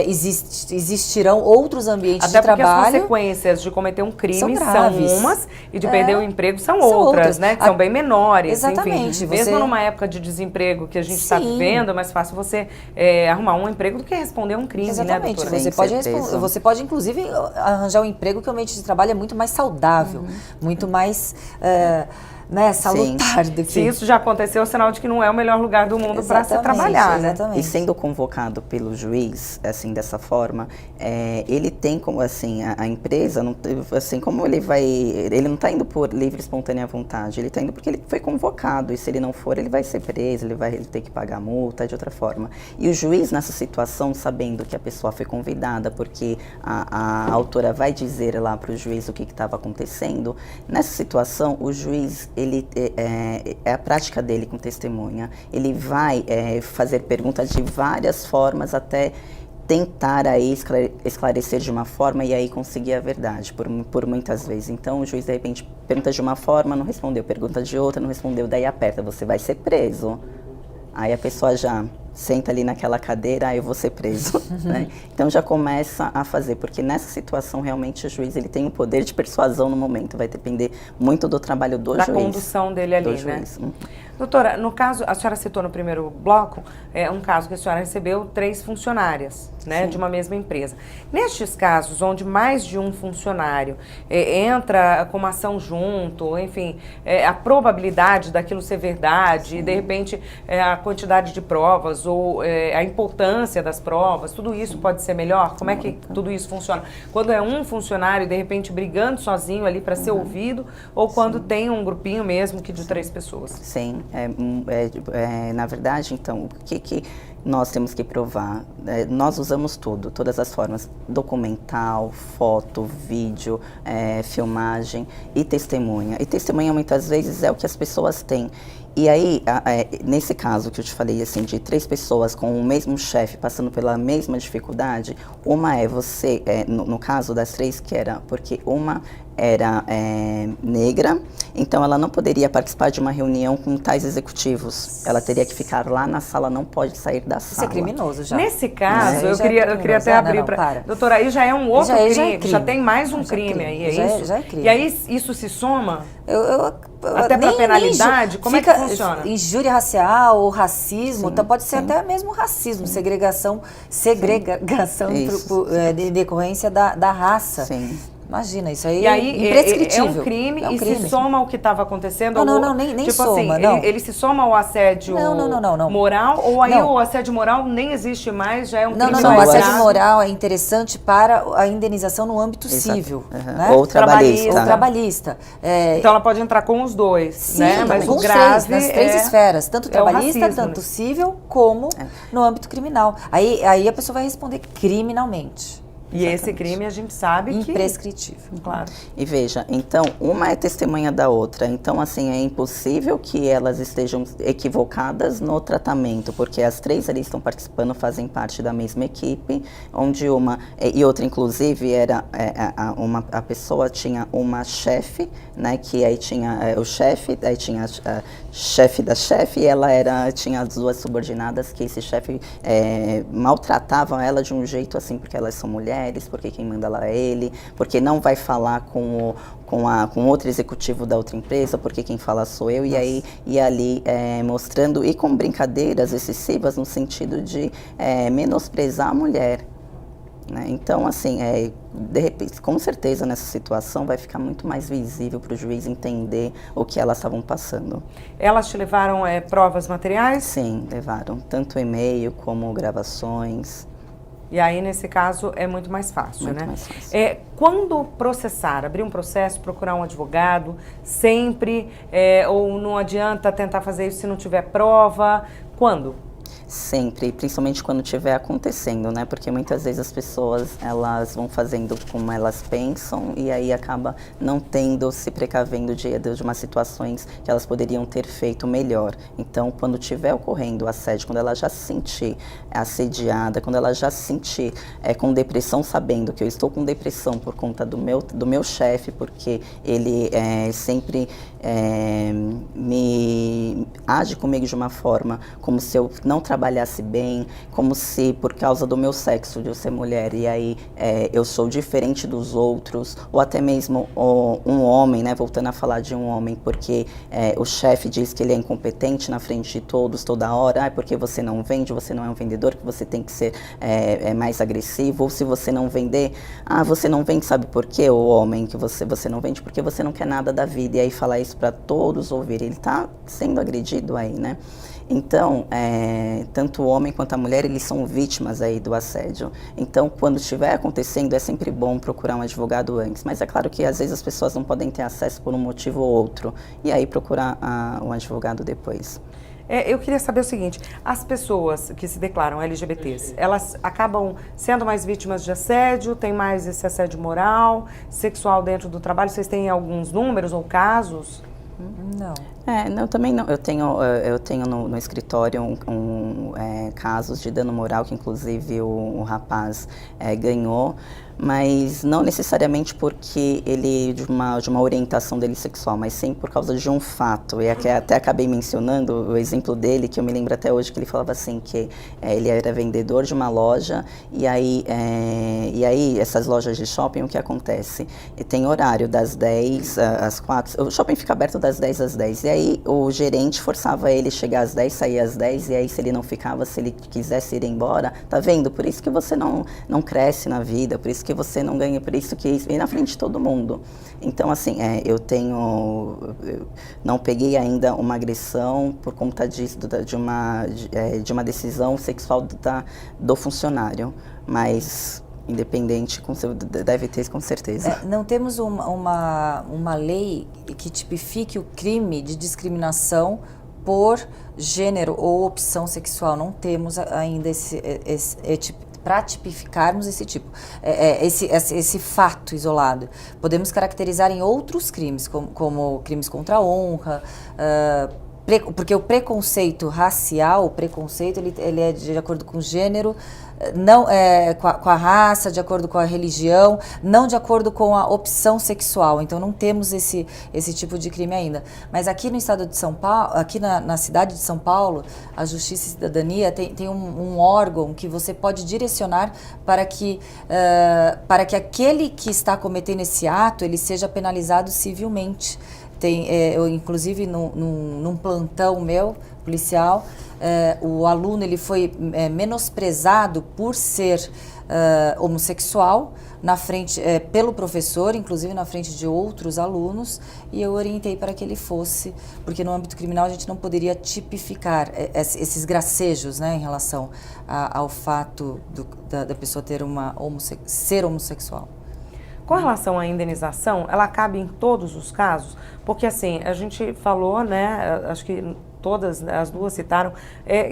existirão outros ambientes de trabalho. Até porque as consequências de cometer um crime são umas e de perder o emprego são outras, né? Que são bem menores. Exatamente. Enfim, mesmo numa época de desemprego que a gente está vivendo, é mais fácil você arrumar um emprego do que responder a um crime, exatamente, né, doutora? Você pode, inclusive, arranjar um emprego que o ambiente de trabalho é muito mais saudável, muito mais... salutar do que... Se isso já aconteceu, é sinal de que não é o melhor lugar do mundo para se trabalhar, né? E sendo convocado pelo juiz, assim, dessa forma, ele tem como, assim, a empresa, não, assim, como ele não está indo por livre e espontânea vontade, ele está indo porque ele foi convocado, e se ele não for, ele vai ser preso, ele vai ter que pagar multa de outra forma. E o juiz, nessa situação, sabendo que a pessoa foi convidada, porque a autora vai dizer lá para o juiz o que estava acontecendo, nessa situação, o juiz, ele a prática dele com testemunha, ele vai fazer perguntas de várias formas até tentar aí esclarecer de uma forma e aí conseguir a verdade, por muitas vezes. Então o juiz de repente pergunta de uma forma, não respondeu, pergunta de outra, não respondeu, daí aperta, você vai ser preso. Aí a pessoa já senta ali naquela cadeira, eu vou ser preso, né? Então já começa a fazer, porque nessa situação realmente o juiz ele tem o poder de persuasão no momento, vai depender muito do trabalho do juiz. Da condução dele ali, do né? juiz. Doutora, no caso, a senhora citou no primeiro bloco, um caso que a senhora recebeu 3 funcionárias, né, de uma mesma empresa. Nestes casos, onde mais de um funcionário entra com uma ação junto, enfim, a probabilidade daquilo ser verdade, e de repente a quantidade de provas ou a importância das provas, tudo isso pode ser melhor? Como é que tudo isso funciona? Quando é um funcionário, de repente, brigando sozinho ali para ser ouvido, ou quando tem um grupinho mesmo que de 3 pessoas? Sim, na verdade, então, o que nós temos que provar? Nós usamos tudo, todas as formas, documental, foto, vídeo, filmagem e testemunha. E testemunha muitas vezes é o que as pessoas têm. E aí, nesse caso que eu te falei, assim, de 3 pessoas com o mesmo chefe passando pela mesma dificuldade, uma é você, no caso das 3 que era, porque uma era negra, então ela não poderia participar de uma reunião com tais executivos. Ela teria que ficar lá na sala, não pode sair da sala. Isso é criminoso já. Nesse caso, eu já é queria até abrir para... para. Doutora, aí já é um outro crime, já é crime. já tem mais um Já é crime aí, é já isso? Já é crime. E aí isso se soma? Até Nem- para penalidade? Como é que funciona? Injúria racial ou racismo, então pode ser até mesmo racismo, segregação Isso, de decorrência da raça. Sim. Imagina, isso aí E aí imprescritível. é um crime e crime. se soma ao que estava acontecendo? Não, nem tipo soma, assim, não. Ele se soma ao assédio Não. moral, ou aí Não. o assédio moral nem existe mais, já é um crime Não, São o mais duas- assédio grave? moral é interessante para a indenização no âmbito Exato. civil. Uhum. Né? Ou trabalhista. Ou trabalhista. Então ela pode entrar com os dois, Sim, né? Mas com o os grave nas 3 esferas, tanto o trabalhista, racismo, tanto né? civil, como no âmbito criminal. Aí a pessoa vai responder criminalmente. E esse crime a gente sabe que... Imprescritível. Claro. E veja, então, uma é testemunha da outra. Então, assim, é impossível que elas estejam equivocadas no tratamento, porque as 3 ali estão participando, fazem parte da mesma equipe, onde uma... E outra, inclusive, era a pessoa tinha uma chefe, né, que aí tinha o chefe, aí tinha a chefe da chefe, e ela tinha as 2 subordinadas, que esse chefe maltratava ela de um jeito assim, porque elas são mulheres, porque quem manda lá é ele, porque não vai falar com outro executivo da outra empresa, porque quem fala sou eu. Nossa. E aí ia ali mostrando, e com brincadeiras excessivas no sentido de menosprezar a mulher. Né? Então, assim, de repente, com certeza nessa situação vai ficar muito mais visível para o juiz entender o que elas estavam passando. Elas te levaram provas materiais? Sim, levaram tanto e-mail como gravações. E aí, nesse caso, é muito mais fácil, Muito né? mais fácil. Quando processar, abrir um processo, procurar um advogado, sempre, ou não adianta tentar fazer isso se não tiver prova? Quando? Sempre, principalmente quando estiver acontecendo, né? Porque muitas vezes as pessoas, elas vão fazendo como elas pensam e aí acaba não tendo, se precavendo de umas situações que elas poderiam ter feito melhor. Então, quando estiver ocorrendo o assédio, quando ela já se sentir assediada, quando ela já se sentir com depressão, sabendo que eu estou com depressão por conta do meu chefe, porque ele sempre me age comigo de uma forma como se eu não trabalhasse bem, como se por causa do meu sexo, de eu ser mulher, e aí eu sou diferente dos outros, ou até mesmo um homem, né, voltando a falar de um homem, porque o chefe diz que ele é incompetente na frente de todos, toda hora, porque você não vende, você não é um vendedor, que você tem que ser mais agressivo, ou se você não vender, você não vende, sabe por quê, o homem, que você não vende porque você não quer nada da vida, e aí falar isso para todos ouvirem, ele está sendo agredido aí, né? Então, tanto o homem quanto a mulher, eles são vítimas aí do assédio. Então, quando estiver acontecendo, é sempre bom procurar um advogado antes. Mas é claro que às vezes as pessoas não podem ter acesso por um motivo ou outro. E aí procurar um advogado depois. Eu queria saber o seguinte, as pessoas que se declaram LGBTs, elas acabam sendo mais vítimas de assédio, tem mais esse assédio moral, sexual dentro do trabalho? Vocês têm alguns números ou casos? Não. Não, também não. Eu tenho no escritório casos de dano moral que inclusive o rapaz ganhou, mas não necessariamente porque ele de uma orientação dele sexual, mas sim por causa de um fato. E até acabei mencionando o exemplo dele, que eu me lembro até hoje, que ele falava assim, que ele era vendedor de uma loja, e aí essas lojas de shopping, o que acontece? E tem horário das 10 às 4, o shopping fica aberto das 10 às 10, e aí o gerente forçava ele a chegar às 10, sair às 10, e aí se ele não ficava, se ele quisesse ir embora, tá vendo? Por isso que você não cresce na vida, por isso que você não ganha, por isso que vem na frente de todo mundo. Então, assim, eu não peguei ainda uma agressão por conta disso, de uma decisão sexual do funcionário, mas independente, deve ter com certeza. Não temos uma lei que tipifique o crime de discriminação por gênero ou opção sexual. Não temos ainda para tipificarmos esse tipo, esse fato isolado. Podemos caracterizar em outros crimes, como crimes contra a honra, porque o preconceito racial, ele é de acordo com o gênero, não com a raça, de acordo com a religião, não de acordo com a opção sexual. Então não temos esse tipo de crime ainda. Mas aqui no estado de São Paulo, aqui na cidade de São Paulo, a Justiça e Cidadania tem um órgão que você pode direcionar para que aquele que está cometendo esse ato, ele seja penalizado civilmente. Eu, inclusive, num plantão meu, policial, o aluno ele foi menosprezado por ser homossexual pelo professor, inclusive na frente de outros alunos, e eu orientei para que ele fosse, porque no âmbito criminal a gente não poderia tipificar esses gracejos, né, em relação ao fato da pessoa ser homossexual. Com relação à indenização, ela cabe em todos os casos? Porque, assim, a gente falou, né, acho que todas, as duas citaram,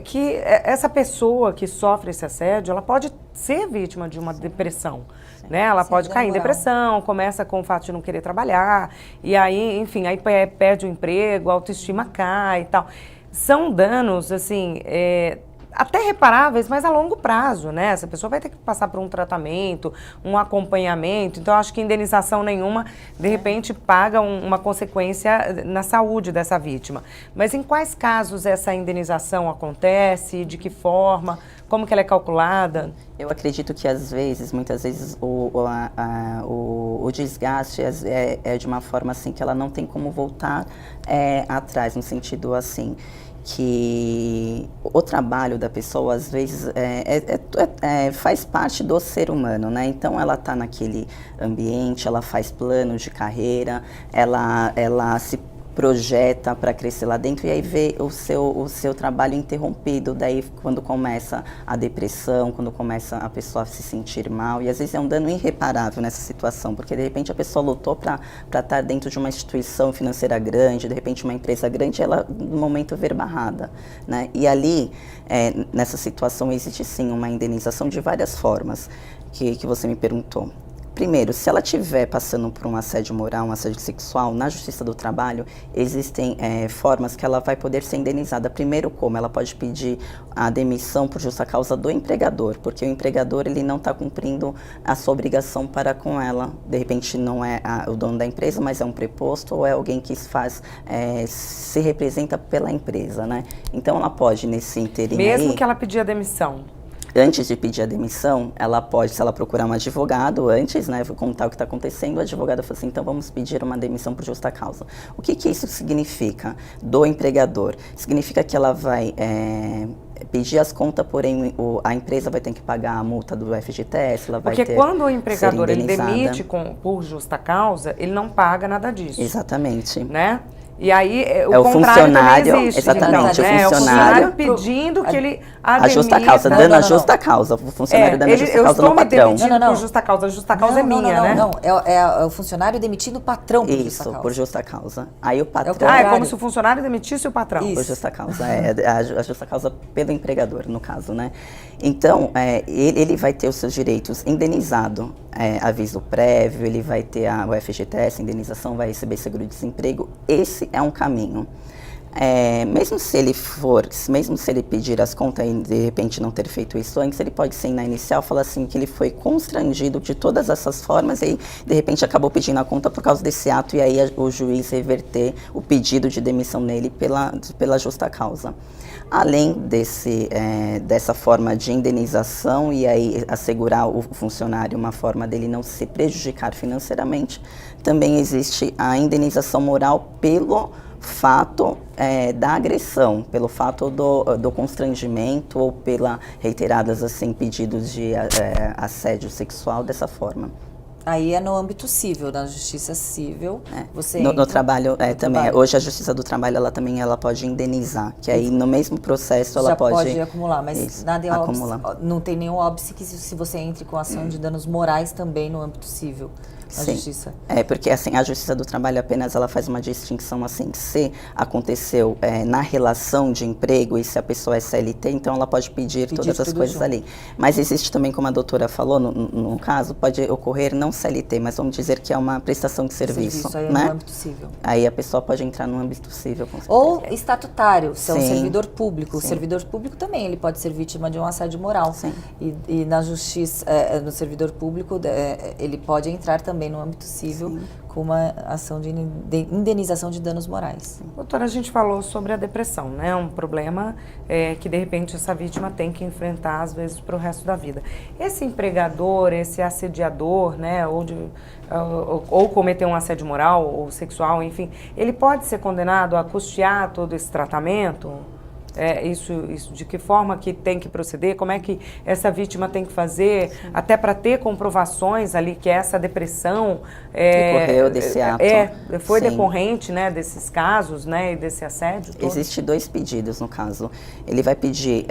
que essa pessoa que sofre esse assédio, ela pode ser vítima de uma depressão, né? Ela pode cair em depressão, começa com o fato de não querer trabalhar, e aí, enfim, aí perde o emprego, a autoestima cai e tal. São danos, assim, até reparáveis, mas a longo prazo, né? Essa pessoa vai ter que passar por um tratamento, um acompanhamento. Então, acho que indenização nenhuma, de repente, paga uma consequência na saúde dessa vítima. Mas em quais casos essa indenização acontece? De que forma? Como que ela é calculada? Eu acredito que, muitas vezes, o desgaste é de uma forma assim que ela não tem como voltar atrás, no sentido assim, que o trabalho da pessoa, às vezes, faz parte do ser humano, né? Então, ela está naquele ambiente, ela faz planos de carreira, ela se projeta para crescer lá dentro e aí vê o seu trabalho interrompido. Daí, quando começa a depressão, quando começa a pessoa a se sentir mal, e às vezes é um dano irreparável nessa situação, porque de repente a pessoa lutou para estar dentro de uma instituição financeira grande, de repente uma empresa grande, ela no momento ver barrada, né? E ali, nessa situação, existe sim uma indenização de várias formas que você me perguntou. Primeiro, se ela estiver passando por um assédio moral, um assédio sexual, na Justiça do Trabalho, existem formas que ela vai poder ser indenizada. Primeiro, como ela pode pedir a demissão por justa causa do empregador, porque o empregador ele não está cumprindo a sua obrigação para com ela. De repente, não é o dono da empresa, mas é um preposto ou é alguém que se representa pela empresa, né? Então, ela pode, nesse interim Mesmo aí, que ela pedir a demissão? Antes de pedir a demissão, ela pode, se ela procurar um advogado antes, né, contar o que está acontecendo, o advogado fala assim, então vamos pedir uma demissão por justa causa. O que isso significa do empregador? Significa que ela vai pedir as contas, porém a empresa vai ter que pagar a multa do FGTS, ela vai Porque quando o empregador ele demite por justa causa, ele não paga nada disso. Exatamente. Né? E aí o funcionário, também existe, exatamente, então, o funcionário pedindo que ele a justa causa, dando a justa causa, o funcionário dando a justa causa no patrão. Eu estou me demitindo por justa causa, a justa causa é minha, né? Não, é o funcionário demitindo o patrão por justa causa. Isso, por justa causa. Aí o patrão... é como se o funcionário demitisse o patrão. Isso. Por justa causa, a justa causa pelo empregador, no caso, né? Então, ele vai ter os seus direitos indenizados, aviso prévio, ele vai ter o FGTS, indenização, vai receber seguro-desemprego. Esse é um caminho. Mesmo se ele pedir as contas e de repente não ter feito isso antes, ele pode sim na inicial falar assim que ele foi constrangido de todas essas formas e de repente acabou pedindo a conta por causa desse ato e aí o juiz reverter o pedido de demissão nele pela justa causa. Além dessa forma de indenização e aí assegurar o funcionário uma forma dele não se prejudicar financeiramente, também existe a indenização moral pelo fato da agressão, pelo fato do constrangimento ou pela reiteradas assim pedidos de assédio sexual dessa forma. Aí é no âmbito civil, na justiça civil, você no entra trabalho no também. trabalho. Hoje a Justiça do Trabalho ela pode indenizar, que aí no mesmo processo ela Já pode acumular, mas isso, nada é acumular. não tem nenhum óbice que se você entre com ação de danos morais também no âmbito civil. Na Sim. justiça. Porque assim, a Justiça do Trabalho apenas ela faz uma distinção assim, se aconteceu na relação de emprego e se a pessoa é CLT, então ela pode pedir todas as coisas junto. ali. Mas existe também, como a doutora falou, no caso, pode ocorrer não CLT, mas vamos dizer que é uma prestação de serviço, Aí é né? no âmbito civil. Aí a pessoa pode entrar no âmbito civil, com certeza. Ou estatutário, se é um Sim. servidor público. O Sim. servidor público também ele pode ser vítima de um assédio moral. Sim. E na justiça, no servidor público, ele pode entrar também no âmbito civil com uma ação de indenização de danos morais. Doutora, a gente falou sobre a depressão, né? Um problema que, de repente, essa vítima tem que enfrentar, às vezes, para o resto da vida. Esse empregador, esse assediador, né? Ou cometer um assédio moral ou sexual, enfim, ele pode ser condenado a custear todo esse tratamento? Isso de que forma que tem que proceder, como é que essa vítima tem que fazer, até para ter comprovações ali que essa depressão decorreu desse ato. Foi Sim. decorrente, né, desses casos, né, e desse assédio todo. Existem 2 pedidos no caso. Ele vai pedir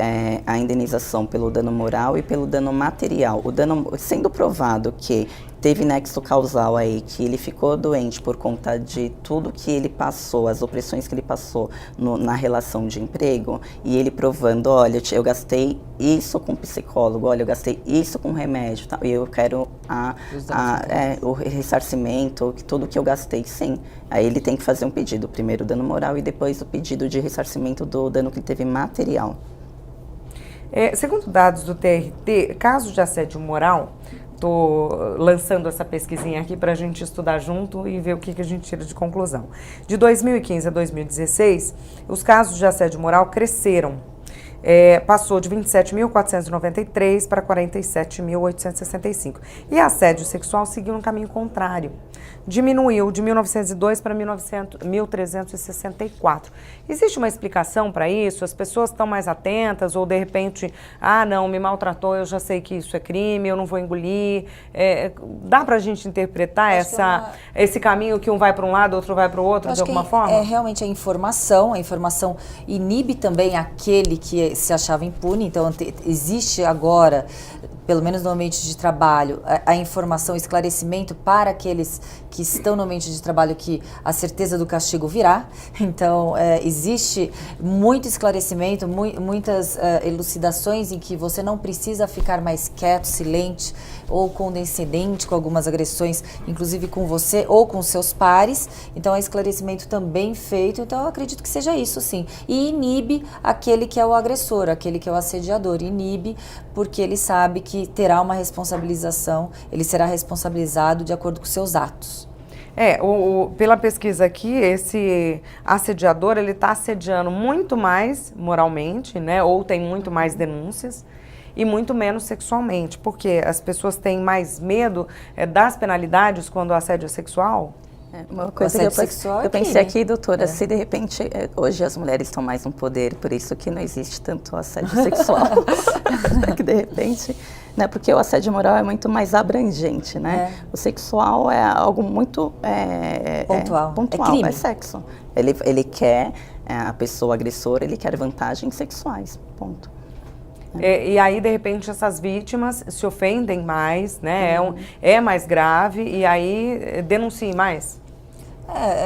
a indenização pelo dano moral e pelo dano material. O dano, sendo provado que teve nexo causal aí, que ele ficou doente por conta de tudo que ele passou, as opressões que ele passou na relação de emprego, e ele provando, olha, eu gastei isso com psicólogo, olha, eu gastei isso com remédio, tá? E eu quero o ressarcimento, tudo que eu gastei, sim. Aí ele tem que fazer um pedido, primeiro o dano moral e depois o pedido de ressarcimento do dano que ele teve material. Segundo dados do TRT, casos de assédio moral, estou lançando essa pesquisinha aqui para a gente estudar junto e ver o que a gente tira de conclusão. De 2015 a 2016, os casos de assédio moral cresceram. Passou de 27.493 para 47.865. E assédio sexual seguiu um caminho contrário. Diminuiu de 1902 para 1.364. Existe uma explicação para isso? As pessoas estão mais atentas ou de repente, não, me maltratou, eu já sei que isso é crime, eu não vou engolir. Dá para a gente interpretar esse caminho que um vai para um lado, outro vai para o outro de alguma forma? Realmente a informação inibe também aquele que se achava impune, então existe agora, pelo menos no ambiente de trabalho, a informação, o esclarecimento para aqueles que estão no ambiente de trabalho que a certeza do castigo virá. Então, existe muito esclarecimento, muitas elucidações em que você não precisa ficar mais quieto, silente ou condescendente com algumas agressões, inclusive com você ou com seus pares. Então, é esclarecimento também feito. Então, eu acredito que seja isso, sim. E inibe aquele que é o agressor, aquele que é o assediador. Inibe porque ele sabe que terá uma responsabilização, ele será responsabilizado de acordo com seus atos. Pela pesquisa aqui, esse assediador, ele está assediando muito mais moralmente, né? Ou tem muito mais denúncias e muito menos sexualmente, porque as pessoas têm mais medo das penalidades quando o assédio é sexual. Uma coisa que eu pensei aqui, doutora, se de repente hoje as mulheres estão mais no poder, por isso que não existe tanto assédio sexual, que de repente, né, porque o assédio moral é muito mais abrangente, né? O sexual é algo muito pontual, é sexo. Ele quer, a pessoa agressora, ele quer vantagens sexuais, ponto. E aí, de repente, essas vítimas se ofendem mais, né? É mais grave e aí denunciem mais.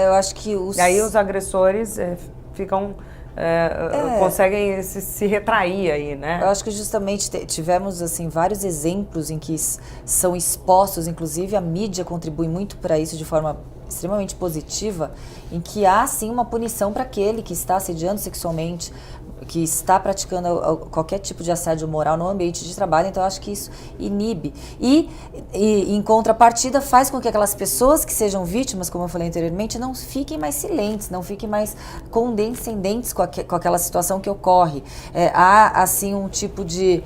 Eu acho que E aí os agressores ficam conseguem se retrair aí, né? Eu acho que justamente tivemos assim vários exemplos em que são expostos, inclusive a mídia contribui muito para isso de forma extremamente positiva, em que há sim uma punição para aquele que está assediando sexualmente, que está praticando qualquer tipo de assédio moral no ambiente de trabalho. Então eu acho que isso inibe e em contrapartida faz com que aquelas pessoas que sejam vítimas, como eu falei anteriormente, não fiquem mais silentes, não fiquem mais condescendentes com aquela situação que ocorre. Há assim um tipo de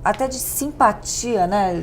até de simpatia, né,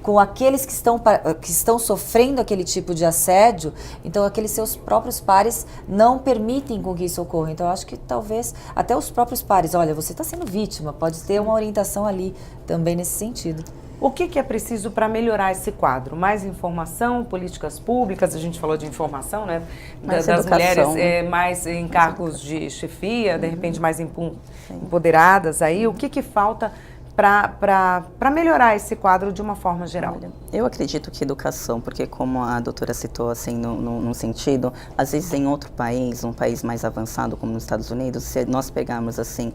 com aqueles que estão sofrendo aquele tipo de assédio. Então aqueles seus próprios pares não permitem com que isso ocorra. Então eu acho que talvez até os próprios pares, olha, você está sendo vítima, pode ter uma orientação ali também nesse sentido. O que é preciso para melhorar esse quadro? Mais informação, políticas públicas, a gente falou de informação, né? Mais das educação, mulheres mais em cargos de chefia, de repente mais empoderadas aí. O que falta para melhorar esse quadro de uma forma geral? Olha, eu acredito que educação, porque como a doutora citou assim num sentido, às vezes em outro país, um país mais avançado como nos Estados Unidos, se nós pegarmos assim,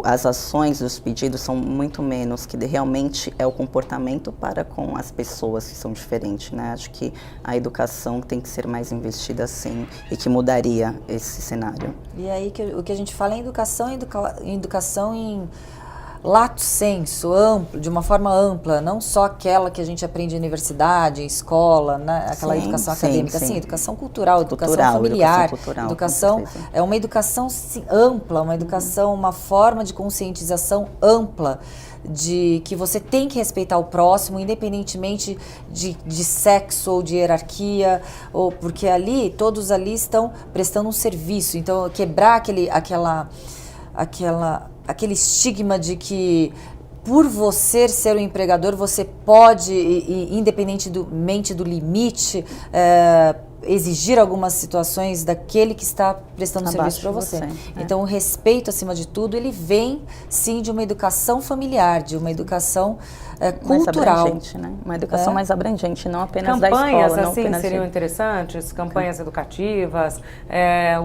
as ações dos pedidos são muito menos, que realmente é o comportamento para com as pessoas que são diferentes, né? Acho que a educação tem que ser mais investida assim e que mudaria esse cenário. E aí o que a gente fala em educação em lato sensu, amplo, de uma forma ampla, não só aquela que a gente aprende em universidade, em escola, né? Aquela educação acadêmica, sim, educação cultural, educação familiar, educação é uma educação ampla, uma educação, uma forma de conscientização ampla, de que você tem que respeitar o próximo, independentemente de sexo ou de hierarquia, ou porque todos ali estão prestando um serviço. Então, quebrar aquele estigma de que por você ser um empregador, você pode, independentemente do limite, exigir algumas situações daquele que está prestando serviço para você. Então, o respeito, acima de tudo, ele vem, sim, de uma educação familiar, de uma educação cultural. Mais abrangente, né? Uma educação mais abrangente, não apenas da escola. Campanhas não assim apenas seriam interessantes, campanhas educativas,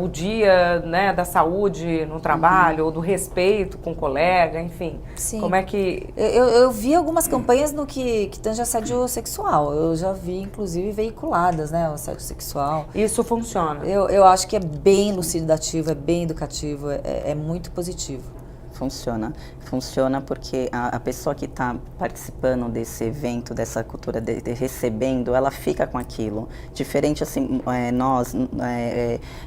o dia, né, da saúde no trabalho, ou do respeito com o colega, enfim. Sim. Como é que... Eu vi algumas campanhas no que tange assédio sexual. Eu já vi, inclusive, veiculadas, né, o assédio sexual. Isso funciona? Eu acho que é bem elucidativo, é bem educativo, é muito positivo. Funciona porque a pessoa que está participando desse evento, dessa cultura, recebendo, ela fica com aquilo. Diferente assim,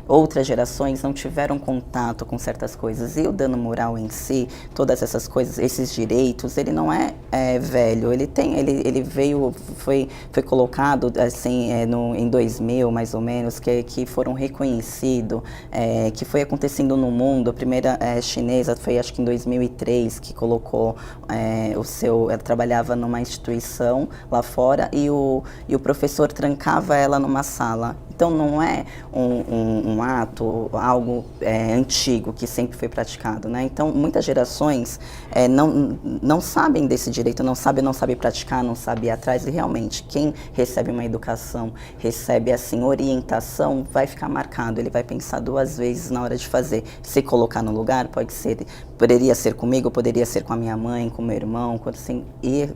outras gerações não tiveram contato com certas coisas. E o dano moral em si, todas essas coisas, esses direitos, ele não é velho. Ele foi colocado assim em 2000, mais ou menos, que foram reconhecidos, que foi acontecendo no mundo. A primeira chinesa foi, acho que em 2003, que colocou ela trabalhava numa instituição lá fora e o professor trancava ela numa sala. Então não é um ato, algo antigo que sempre foi praticado, né? Então muitas gerações não sabem desse direito, não sabem praticar, não sabem ir atrás, e realmente quem recebe uma educação, recebe assim orientação, vai ficar marcado, ele vai pensar duas vezes na hora de fazer. Se colocar no lugar, poderia ser comigo, poderia ser com a minha mãe, com o meu irmão, assim, e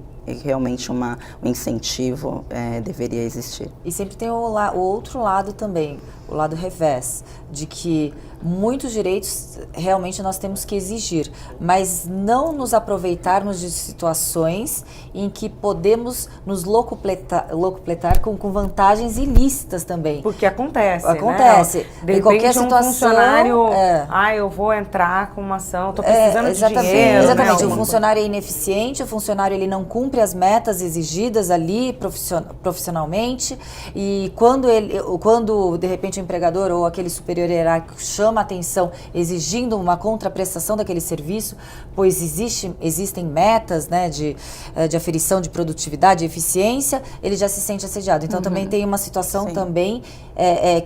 realmente um incentivo deveria existir. E sempre tem o outro lado também, o lado revés, de que muitos direitos realmente nós temos que exigir, mas não nos aproveitarmos de situações em que podemos nos locupletar com vantagens ilícitas também. Porque acontece, né? De em qualquer situação, funcionário, eu vou entrar com uma ação, estou precisando de dinheiro. Exatamente, o funcionário é ineficiente, o funcionário ele não cumpre as metas exigidas ali profissionalmente, e quando de repente o empregador ou aquele superior hierárquico chama a atenção exigindo uma contraprestação daquele serviço, pois existem metas, né, de aferição de produtividade e eficiência, ele já se sente assediado. Então também tem uma situação também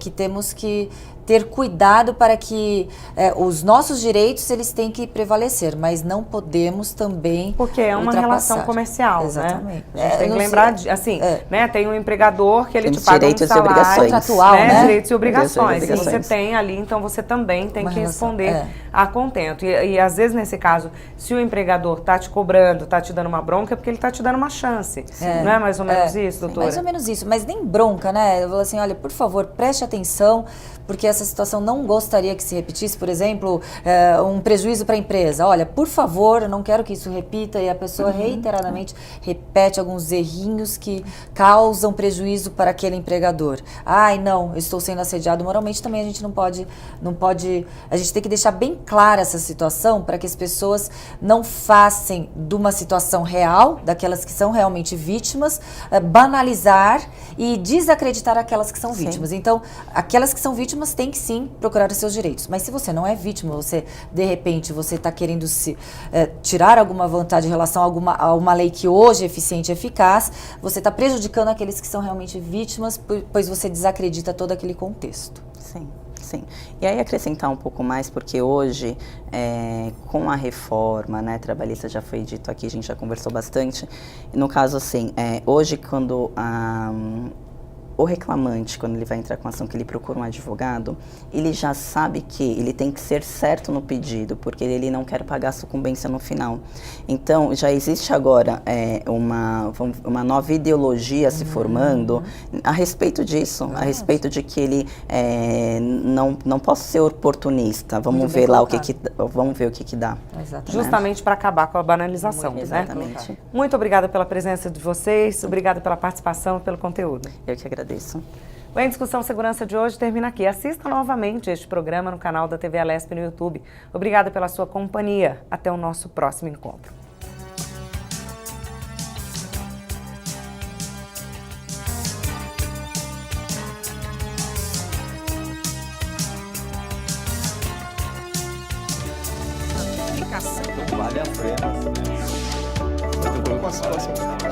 que temos que ter cuidado para que os nossos direitos eles têm que prevalecer, mas não podemos também porque é uma relação comercial, exatamente. Né? A gente tem que lembrar, assim, né? Tem um empregador que ele Temos te paga um direitos e salário obrigações. Contratual, né? né? Direitos e obrigações. Se você Obrigações. tem ali, então você também tem Uma que relação, responder a contento. E às vezes, nesse caso, se o empregador está te cobrando, está te dando uma bronca, é porque ele está te dando uma chance. Não é mais ou menos isso, doutora? Mais ou menos isso, mas nem bronca, né? Eu falo assim, olha, por favor, preste atenção, porque essa situação não gostaria que se repetisse, por exemplo, um prejuízo para a empresa. Olha, por favor, eu não quero que isso repita, e a pessoa reiteradamente repete alguns errinhos que causam prejuízo para aquele empregador. Ai, não, eu estou sendo assediado moralmente, também a gente não pode, a gente tem que deixar bem clara essa situação para que as pessoas não façam de uma situação real, daquelas que são realmente vítimas, banalizar e desacreditar aquelas que são vítimas. Então, aquelas que são vítimas têm que sim procurar os seus direitos. Mas se você não é vítima, você, de repente, você está querendo tirar alguma vantagem em relação a uma lei que hoje é eficiente e eficaz, você está prejudicando aqueles que são realmente vítimas, pois você desacredita todo aquele contexto. Sim. Sim. E aí acrescentar um pouco mais, porque hoje, com a reforma, né, trabalhista, já foi dito aqui, a gente já conversou bastante, no caso assim, hoje quando o reclamante, quando ele vai entrar com ação, que ele procura um advogado, ele já sabe que ele tem que ser certo no pedido, porque ele não quer pagar a sucumbência no final. Então, já existe agora uma nova ideologia se formando a respeito disso, a respeito de que ele não posso ser oportunista, vamos ver lá vamos ver o que dá. Exatamente. Justamente para acabar com a banalização, né? Exatamente. Muito obrigada pela presença de vocês, obrigada pela participação e pelo conteúdo. Eu que agradeço. O Em Discussão Segurança de hoje termina aqui. Assista novamente este programa no canal da TV Alesp no YouTube. Obrigada pela sua companhia. Até o nosso próximo encontro. Então vale a pena, né? Muito bom com a situação.